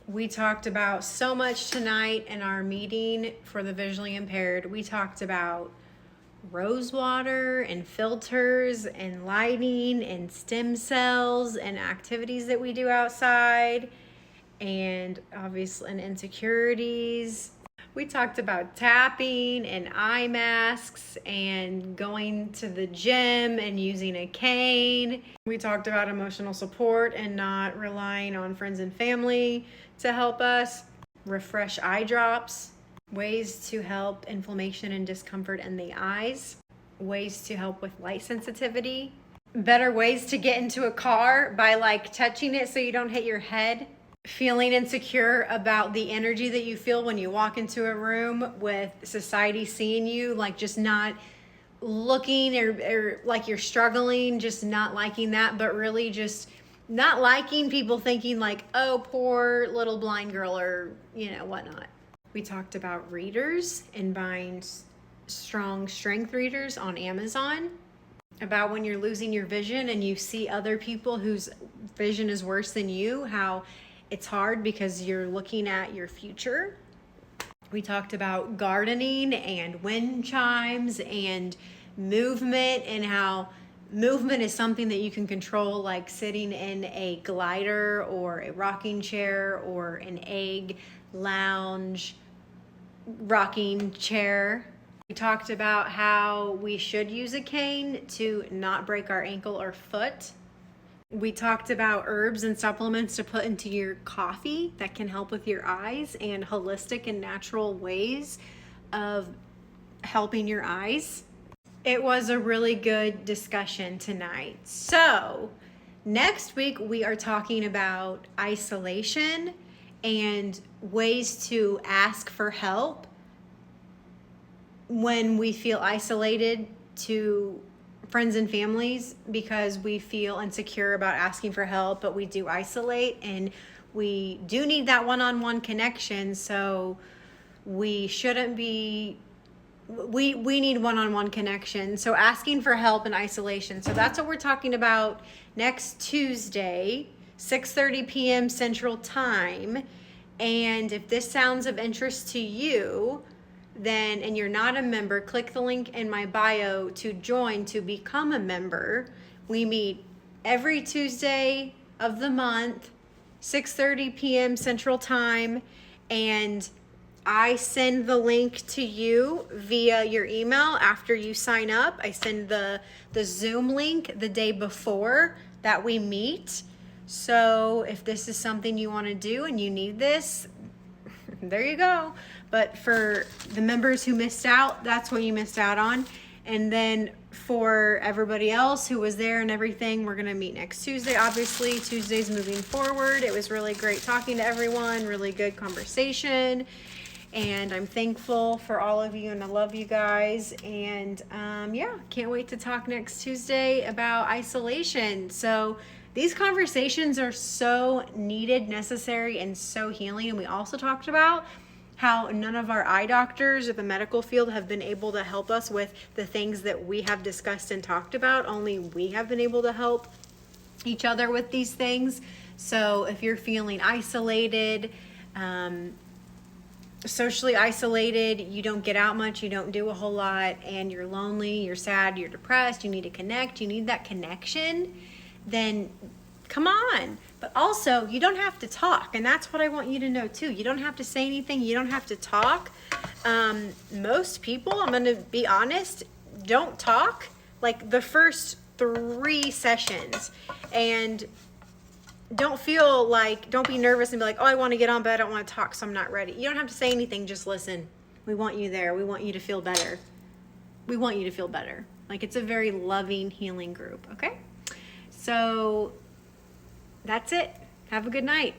We talked about so much tonight in our meeting for the visually impaired. We talked about rose water and filters and lighting and stem cells and activities that we do outside, and obviously and insecurities. We talked about tapping and eye masks and going to the gym and using a cane. We talked about emotional support and not relying on friends and family to help us. Refresh eye drops. Ways to help inflammation and discomfort in the eyes. Ways to help with light sensitivity. Better ways to get into a car by like touching it so you don't hit your head. Feeling insecure about the energy that you feel when you walk into a room with society seeing you, like just not looking or like you're struggling, just not liking that, but really just not liking people thinking like, oh, poor little blind girl, or whatnot. We talked about readers and buying strong strength readers on Amazon, about when you're losing your vision and you see other people whose vision is worse than you, how it's hard because you're looking at your future. We talked about gardening and wind chimes and movement, and how movement is something that you can control, like sitting in a glider or a rocking chair or an egg lounge rocking chair. We talked about how we should use a cane to not break our ankle or foot. We talked about herbs and supplements to put into your coffee that can help with your eyes, and holistic and natural ways of helping your eyes. It was a really good discussion tonight. So next week we are talking about isolation and ways to ask for help when we feel isolated to friends and families, because we feel insecure about asking for help, but we do isolate and we do need that one-on-one connection. So we shouldn't be, we need one-on-one connection. So asking for help in isolation. So that's what we're talking about next Tuesday, 6:30 p.m. Central Time. And if this sounds of interest to you, then, and you're not a member, click the link in my bio to join, to become a member. We meet every Tuesday of the month, 6:30 p.m. Central Time, and I send the link to you via your email after you sign up. I send the Zoom link the day before that we meet. So if this is something you want to do and you need this, there you go. But for the members who missed out, that's what you missed out on. And then for everybody else who was there and everything, we're going to meet next Tuesday. Obviously, Tuesday's moving forward. It was really great talking to everyone, really good conversation. And I'm thankful for all of you, and I love you guys. And can't wait to talk next Tuesday about isolation. So these conversations are so needed, necessary, and so healing. And we also talked about how none of our eye doctors or the medical field have been able to help us with the things that we have discussed and talked about. Only we have been able to help each other with these things. So if you're feeling isolated, socially isolated, you don't get out much, you don't do a whole lot, and you're lonely, you're sad, you're depressed, you need to connect, you need that connection, then come on. But also, you don't have to talk, and that's what I want you to know too. You don't have to say anything, you don't have to talk. Most people, I'm going to be honest, don't talk like the first 3 sessions, and don't be nervous and be like, oh, I want to get on, but I don't want to talk, so I'm not ready. You don't have to say anything, just listen. We want you there. We want you to feel better. We want you to feel better. Like, it's a very loving, healing group, okay? So that's it. Have a good night.